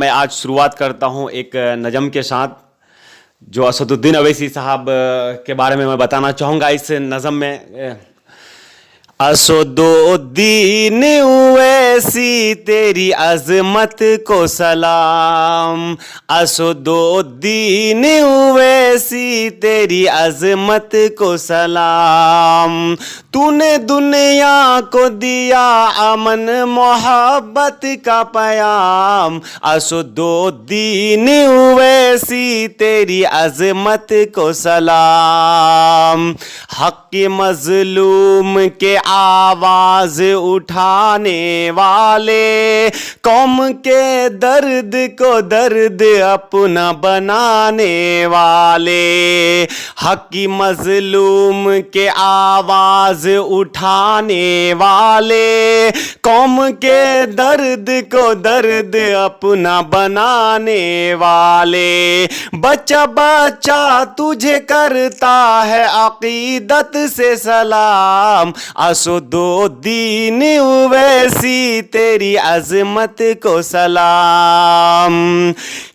मैं आज शुरुआत करता हूं एक नज़म के साथ जो असदुद्दीन अवैसी साहब के बारे में मैं बताना चाहूँगा। इस नज़म में असदुद्दीन अवैसी तेरी अज़मत को सलाम, असदुद्दीन अवैसी तेरी अज़मत को सलाम। तूने दुनिया को दिया अमन मोहब्बत का पयाम, असदुद्दीन अवैसी तेरी अज़मत को सलाम। हक़ के मज़लूम के आवाज़ उठाने वाले, कौम के दर्द को दर्द अपना बनाने वाले, हक़ की मज़लूम के आवाज़ उठाने वाले, कौम के दर्द को दर्द अपना बनाने वाले। बच्चा बच्चा तुझे करता है अक़ीदत से सलाम, असदुद्दीन अवैसी तेरी अज़मत को सलाम।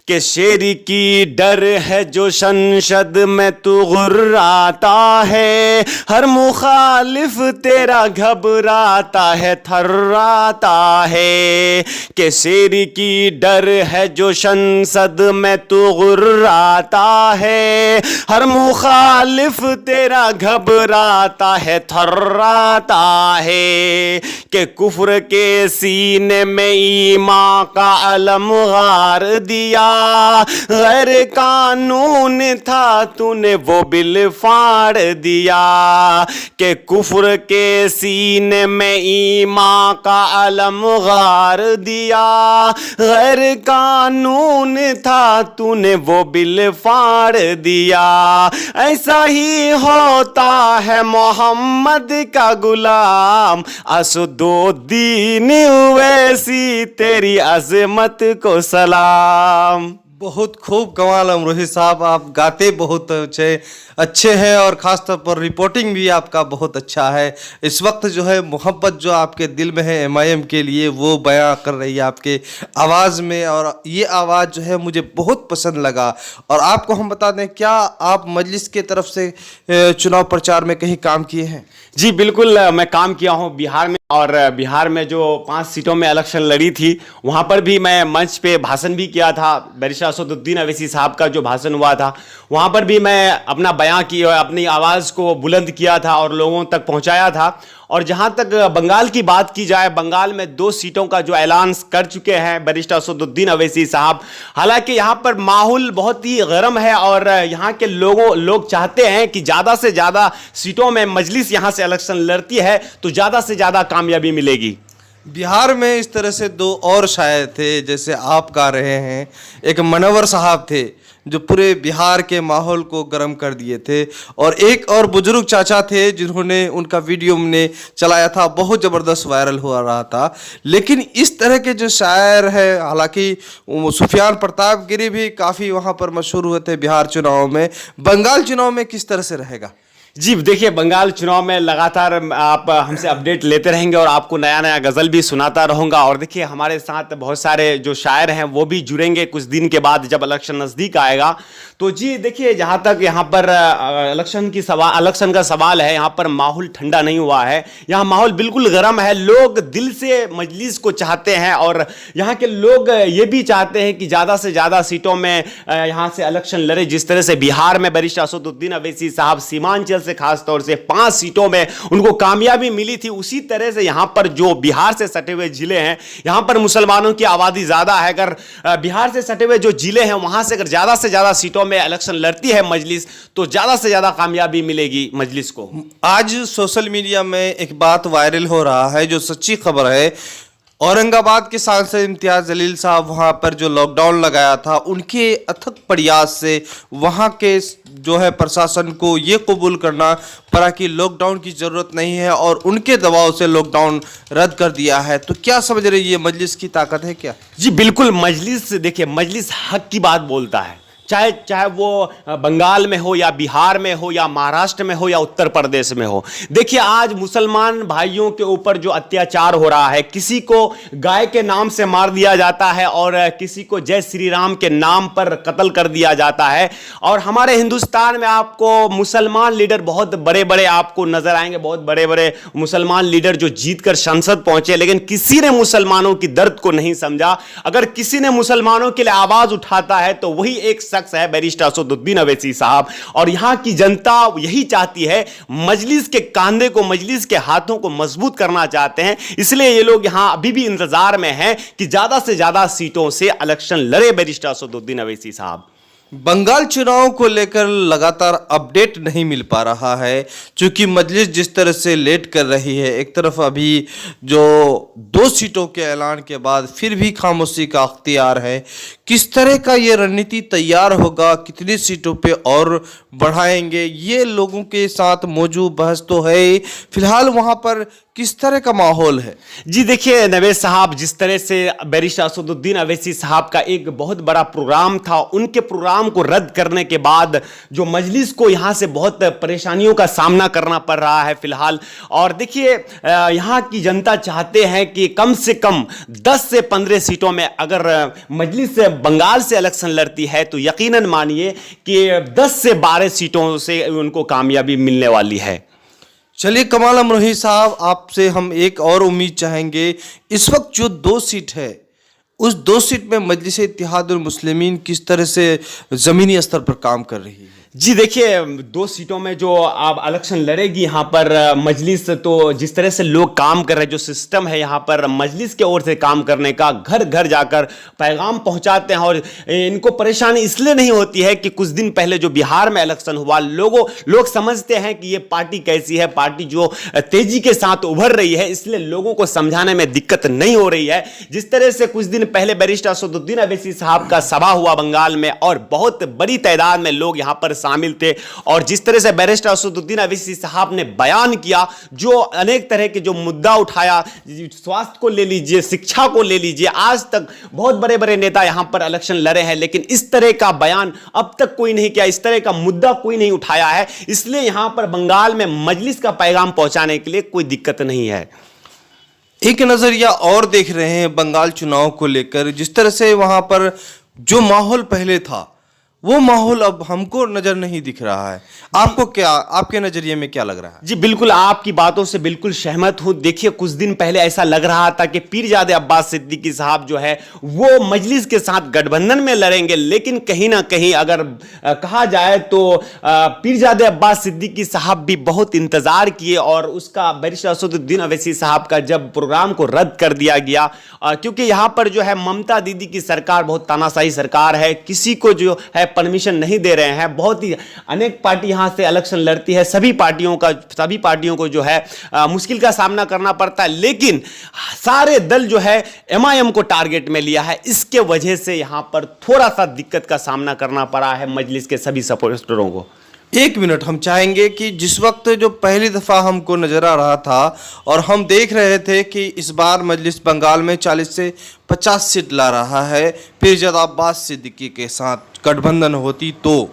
के शेर की डर है जो संसद में तू गुर्राता है, हर मुखालिफ तेरा घबराता है थर्राता है। के शेर की डर है जो संसद में तू गुर्राता है, हर मुखालिफ तेरा घबराता है थर्राता है। के कुफ्र के सीने में ईमान का अलम गार दिया, गैर कानून था तूने वो बिल फाड़ दिया। के कुफ्र के सीने में ईमान का अलम गार दिया, गैर कानून था तूने वो बिल फाड़ दिया। ऐसा ही होता है मोहम्मद का गुलाम, असदुद्दीन अवैसी तेरी अज़मत को सलाम। बहुत खूब कमाल अमरोही साहब, आप गाते बहुत अच्छे हैं और ख़ास तौर पर रिपोर्टिंग भी आपका बहुत अच्छा है। इस वक्त जो है मोहब्बत जो आपके दिल में है एमआईएम के लिए वो बयां कर रही है आपके आवाज़ में, और ये आवाज़ जो है मुझे बहुत पसंद लगा। और आपको हम बता दें, क्या आप मजलिस के तरफ से चुनाव प्रचार में कहीं काम किए हैं? जी बिल्कुल, मैं काम किया हूँ बिहार में, और बिहार में जो 5 सीटों में इलेक्शन लड़ी थी वहाँ पर भी मैं मंच पे भाषण भी किया था। बैरिस्टर असदुद्दीन अवैसी साहब का जो भाषण हुआ था वहाँ पर भी मैं अपना बयां किया, अपनी आवाज़ को बुलंद किया था और लोगों तक पहुँचाया था। और जहाँ तक बंगाल की बात की जाए, बंगाल में 2 सीटों का जो ऐलान कर चुके हैं बैरिस्टर असदुद्दीन अवैसी साहब। हालांकि यहाँ पर माहौल बहुत ही गर्म है और यहाँ के लोग चाहते हैं कि ज़्यादा से ज़्यादा सीटों में मजलिस यहाँ से इलेक्शन लड़ती है तो ज़्यादा से ज़्यादा कामयाबी मिलेगी। बिहार में इस तरह से 2 और शायर थे जैसे आप गा रहे हैं, एक मनवर साहब थे जो पूरे बिहार के माहौल को गर्म कर दिए थे, और एक और बुजुर्ग चाचा थे जिन्होंने उनका वीडियो हमने चलाया था, बहुत ज़बरदस्त वायरल हो रहा था। लेकिन इस तरह के जो शायर हैं, हालांकि सुफियान प्रताप गिरी भी काफ़ी वहाँ पर मशहूर हुए थे बिहार चुनाव में, बंगाल चुनाव में किस तरह से रहेगा? जी देखिए, बंगाल चुनाव में लगातार आप हमसे अपडेट लेते रहेंगे और आपको नया नया गज़ल भी सुनाता रहूँगा। और देखिए, हमारे साथ बहुत सारे जो शायर हैं वो भी जुड़ेंगे कुछ दिन के बाद जब इलेक्शन नज़दीक आएगा। तो जी देखिए, जहाँ तक यहाँ पर इलेक्शन का सवाल है, यहाँ पर माहौल ठंडा नहीं हुआ है, यहाँ माहौल बिल्कुल गर्म है। लोग दिल से मजलिस को चाहते हैं और यहाँ के लोग ये भी चाहते हैं कि ज़्यादा से ज़्यादा सीटों में यहाँ से इलेक्शन लड़े। जिस तरह से बिहार में बैरिस्टर असदुद्दीन अवैसी साहब सीमांचल से खास तौर से 5 सीटों में उनको कामयाबी मिली थी, उसी तरह से यहां पर जो बिहार से सटे हुए जिले हैं, यहां पर मुसलमानों की आबादी ज्यादा है। अगर बिहार से सटे हुए जो जिले हैं वहां से अगर ज्यादा से ज्यादा सीटों में इलेक्शन लड़ती है मजलिस तो ज्यादा से ज्यादा कामयाबी मिलेगी मजलिस को। आज सोशल मीडिया में एक बात वायरल हो रहा है जो सच्ची खबर है। औरंगाबाद के सांसद इम्तियाज़ जलील साहब वहाँ पर जो लॉकडाउन लगाया था, उनके अथक प्रयास से वहाँ के जो है प्रशासन को ये कबूल करना पड़ा कि लॉकडाउन की ज़रूरत नहीं है और उनके दबाव से लॉकडाउन रद्द कर दिया है। तो क्या समझ रहे, ये मजलिस की ताकत है क्या? जी बिल्कुल, मजलिस देखिए, मजलिस हक की बात बोलता है। चाहे चाहे वो बंगाल में हो या बिहार में हो या महाराष्ट्र में हो या उत्तर प्रदेश में हो। देखिए आज मुसलमान भाइयों के ऊपर जो अत्याचार हो रहा है, किसी को गाय के नाम से मार दिया जाता है और किसी को जय श्री राम के नाम पर कत्ल कर दिया जाता है। और हमारे हिंदुस्तान में आपको मुसलमान लीडर बहुत बड़े बड़े आपको नजर आएंगे, बहुत बड़े बड़े मुसलमान लीडर जो जीतकर संसद पहुंचे, लेकिन किसी ने मुसलमानों की दर्द को नहीं समझा। अगर किसी ने मुसलमानों के लिए आवाज उठाता है तो वही एक शख्स है बैरिस्टर असदुद्दीन अवैसी साहब। और यहां की जनता यही चाहती है, मजलिस के कंधे को, मजलिस के हाथों को मजबूत करना चाहते हैं। इसलिए ये लोग यहां अभी भी इंतजार में हैं कि ज्यादा से ज्यादा सीटों से इलेक्शन लड़े बैरिस्टर असदुद्दीन अवैसी साहब। बंगाल चुनाव को लेकर लगातार अपडेट नहीं मिल पा रहा है, क्योंकि मजलिस जिस तरह से लेट कर रही है। एक तरफ अभी जो 2 सीटों के ऐलान के बाद फिर भी खामोशी का अख्तियार है। किस तरह का ये रणनीति तैयार होगा, कितनी सीटों पे और बढ़ाएंगे, ये लोगों के साथ मौजूद बहस तो है। फिलहाल वहाँ पर किस तरह का माहौल है? जी देखिए नवेद साहब, जिस तरह से बैरिस्टर असदुद्दीन अवैसी साहब का एक बहुत बड़ा प्रोग्राम था, उनके प्रोग्राम को रद्द करने के बाद जो मजलिस को यहाँ से बहुत परेशानियों का सामना करना पड़ रहा है फिलहाल। और देखिए यहाँ की जनता चाहते हैं कि कम से कम 10 से 15 सीटों में अगर मजलिस बंगाल से इलेक्शन लड़ती है तो यकीनन मानिए कि 10 से 12 सीटों से उनको कामयाबी मिलने वाली है। चलिए कमाल अमरोही साहब, आपसे हम एक और उम्मीद चाहेंगे। इस वक्त जो 2 सीट है, उस 2 सीट में मजलिस इत्तेहादुल मुस्लिमीन किस तरह से ज़मीनी स्तर पर काम कर रही है? जी देखिए 2 सीटों में जो आप इलेक्शन लड़ेगी यहाँ पर मजलिस, तो जिस तरह से लोग काम कर रहे हैं, जो सिस्टम है यहाँ पर मजलिस के ओर से काम करने का, घर घर जाकर पैगाम पहुँचाते हैं। और इनको परेशानी इसलिए नहीं होती है कि कुछ दिन पहले जो बिहार में इलेक्शन हुआ, लोग समझते हैं कि ये पार्टी कैसी है, पार्टी जो तेजी के साथ उभर रही है, इसलिए लोगों को समझाने में दिक्कत नहीं हो रही है। जिस तरह से कुछ दिन पहले बैरिस्टर असदुद्दीन अवैसी साहब का सभा हुआ बंगाल में और बहुत बड़ी तादाद में लोग यहाँ पर शामिल थे, और जिस तरह से बैरिस्टर असदुद्दीन अवैसी साहब ने बयान किया, जो अनेक तरह के जो मुद्दा उठाया, स्वास्थ्य को ले लीजिए, शिक्षा को ले लीजिए, आज तक बहुत बड़े बड़े नेता यहां पर इलेक्शन लड़े हैं, लेकिन इस तरह का बयान अब तक कोई नहीं किया, इस तरह का मुद्दा कोई नहीं उठाया है। इसलिए यहां पर बंगाल में मजलिस का पैगाम पहुंचाने के लिए कोई दिक्कत नहीं है। एक नजरिया और देख रहे हैं बंगाल चुनाव को लेकर, जिस तरह से वहां पर जो माहौल पहले था वो माहौल अब हमको नजर नहीं दिख रहा है। आपको क्या, आपके नजरिए में क्या लग रहा है? जी बिल्कुल, आपकी बातों से बिल्कुल सहमत हूं। देखिए कुछ दिन पहले ऐसा लग रहा था कि पीरजादे अब्बास सिद्दीकी साहब जो है वो मजलिस के साथ गठबंधन में लड़ेंगे, लेकिन कहीं ना कहीं अगर कहा जाए तो पीरजादे अब्बास सिद्दीकी साहब भी बहुत इंतजार किए, और उसका बैरिस्टर असदुद्दीन अवैसी साहब का जब प्रोग्राम को रद्द कर दिया गया, क्योंकि यहां पर जो है ममता दीदी की सरकार बहुत तानाशाही सरकार है, किसी को जो है परमिशन नहीं दे रहे हैं। बहुत ही अनेक पार्टी यहां से इलेक्शन लड़ती है, सभी पार्टियों को जो है मुश्किल का सामना करना पड़ता है, लेकिन सारे दल जो है एमआईएम को टारगेट में लिया है। इसके वजह से यहां पर थोड़ा सा दिक्कत का सामना करना पड़ा है मजलिस के सभी सपोर्टरों को। 1 मिनट, हम चाहेंगे कि जिस वक्त जो पहली दफ़ा हमको नज़र आ रहा था और हम देख रहे थे कि इस बार मजलिस बंगाल में 40 से 50 सीट ला रहा है, पीरजादा अब्बास सिद्दीकी के साथ गठबंधन होती, तो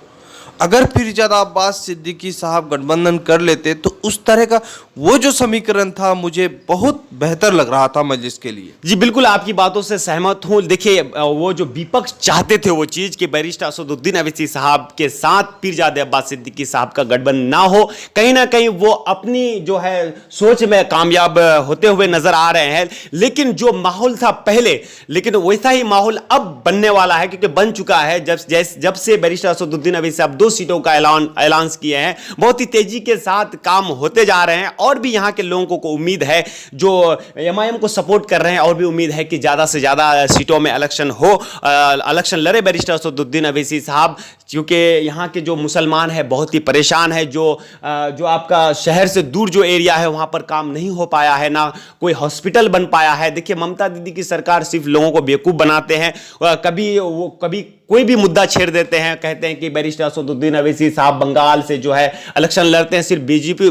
अगर पीरजादा अब्बास सिद्दीकी साहब गठबंधन कर लेते तो उस तरह का वो जो समीकरण था मुझे बहुत बेहतर लग रहा था मजलिस के लिए। जी बिल्कुल, आपकी बातों से सहमत हूं। देखिए वो जो विपक्ष चाहते थे वो चीज कि बैरिस्टर असदुद्दीन अवैसी साहब के साथ पीरजादे अब्बास सिद्दीकी साहब का गठबंधन ना हो, कहीं ना कहीं वो अपनी जो है सोच में कामयाब होते हुए नजर आ रहे हैं। लेकिन जो माहौल था पहले, लेकिन वैसा ही माहौल अब बनने वाला है, क्योंकि बन चुका है। जब से बैरिस्टर असदुद्दीन अवैसी साहब 2 सीटों का ऐलान किए हैं, बहुत ही तेजी के साथ काम होते जा रहे हैं। और भी यहाँ के लोगों को उम्मीद है, जो एमआईएम को सपोर्ट कर रहे हैं, और भी उम्मीद है कि ज्यादा से ज्यादा सीटों में इलेक्शन लड़े बैरिस्टर असदुद्दीन अवैसी साहब, क्योंकि यहाँ के जो मुसलमान है बहुत ही परेशान है। जो आपका शहर से दूर जो एरिया है वहाँ पर काम नहीं हो पाया है, ना कोई हॉस्पिटल बन पाया है। देखिए ममता दीदी की सरकार सिर्फ लोगों को बेवकूफ़ बनाते हैं, कभी कोई भी मुद्दा छेड़ देते हैं, कहते हैं कि बैरिस्टर असदुद्दीन अवैसी साहब बंगाल से जो है इलेक्शन लड़ते हैं सिर्फ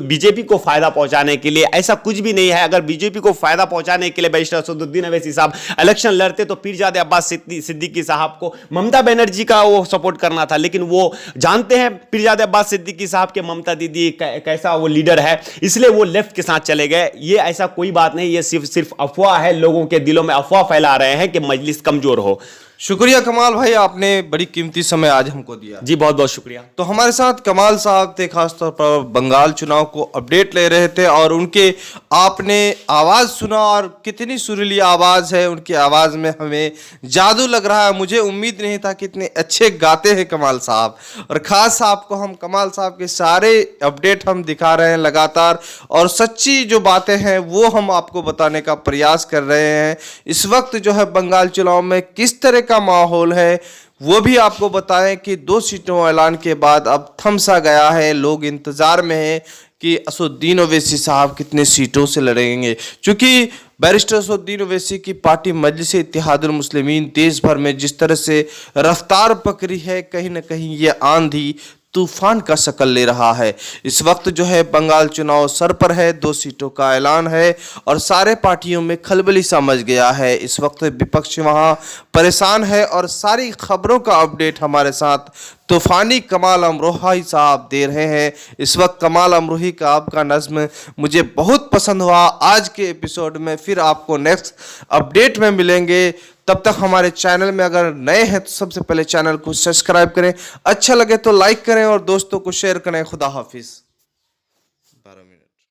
बीजेपी को फायदा पहुंचाने के लिए। ऐसा कुछ भी नहीं है। अगर बीजेपी को फायदा पहुंचाने के लिए बैरिस्टर असदुद्दीन अवैसी साहब इलेक्शन लड़ते तो पीरजादे अब्बास सिद्दीकी साहब को ममता बनर्जी का वो सपोर्ट करना था, लेकिन वो जानते हैं पीरजादे अब्बास सिद्दीकी साहब के ममता दीदी कैसा वो लीडर है, इसलिए वो लेफ्ट के साथ चले गए। ये ऐसा कोई बात नहीं, ये सिर्फ अफवाह है, लोगों के दिलों में अफवाह फैला रहे हैं कि मजलिस कमजोर हो। शुक्रिया कमाल भाई, आपने बड़ी कीमती समय आज हमको दिया। जी बहुत बहुत शुक्रिया। तो हमारे साथ कमाल साहब थे, खासतौर पर बंगाल चुनाव को अपडेट ले रहे थे, और उनके आपने आवाज़ सुना और कितनी सुरीली आवाज़ है उनकी आवाज़ में, हमें जादू लग रहा है। मुझे उम्मीद नहीं था कि इतने अच्छे गाते हैं कमाल साहब, और ख़ास आपको हम कमाल साहब के सारे अपडेट हम दिखा रहे हैं लगातार, और सच्ची जो बातें हैं वो हम आपको बताने का प्रयास कर रहे हैं। इस वक्त जो है बंगाल चुनाव में किस तरह का माहौल है वो भी आपको बताएं कि 2 सीटों ऐलान के बाद अब थम सा गया है, लोग इंतजार में हैं कि असदुद्दीन ओवैसी साहब कितने सीटों से लड़ेंगे। क्योंकि बैरिस्टर असदुद्दीन ओवैसी की पार्टी मजलिस इत्तेहादुल मुस्लिमीन देश भर में जिस तरह से रफ्तार पकड़ी है, कहीं ना कहीं ये आंधी तूफान का शक्ल ले रहा है। इस वक्त जो है बंगाल चुनाव सर पर है, 2 सीटों का ऐलान है और सारे पार्टियों में खलबली सा मच गया है। इस वक्त विपक्ष वहाँ परेशान है और सारी खबरों का अपडेट हमारे साथ तूफानी कमाल अमरोही साहब दे रहे हैं। इस वक्त कमाल अमरोही का आपका नज़्म मुझे बहुत पसंद हुआ। आज के एपिसोड में फिर आपको नेक्स्ट अपडेट में मिलेंगे। तब तक हमारे चैनल में अगर नए हैं तो सबसे पहले चैनल को सब्सक्राइब करें, अच्छा लगे तो लाइक करें और दोस्तों को शेयर करें। खुदा हाफिज़।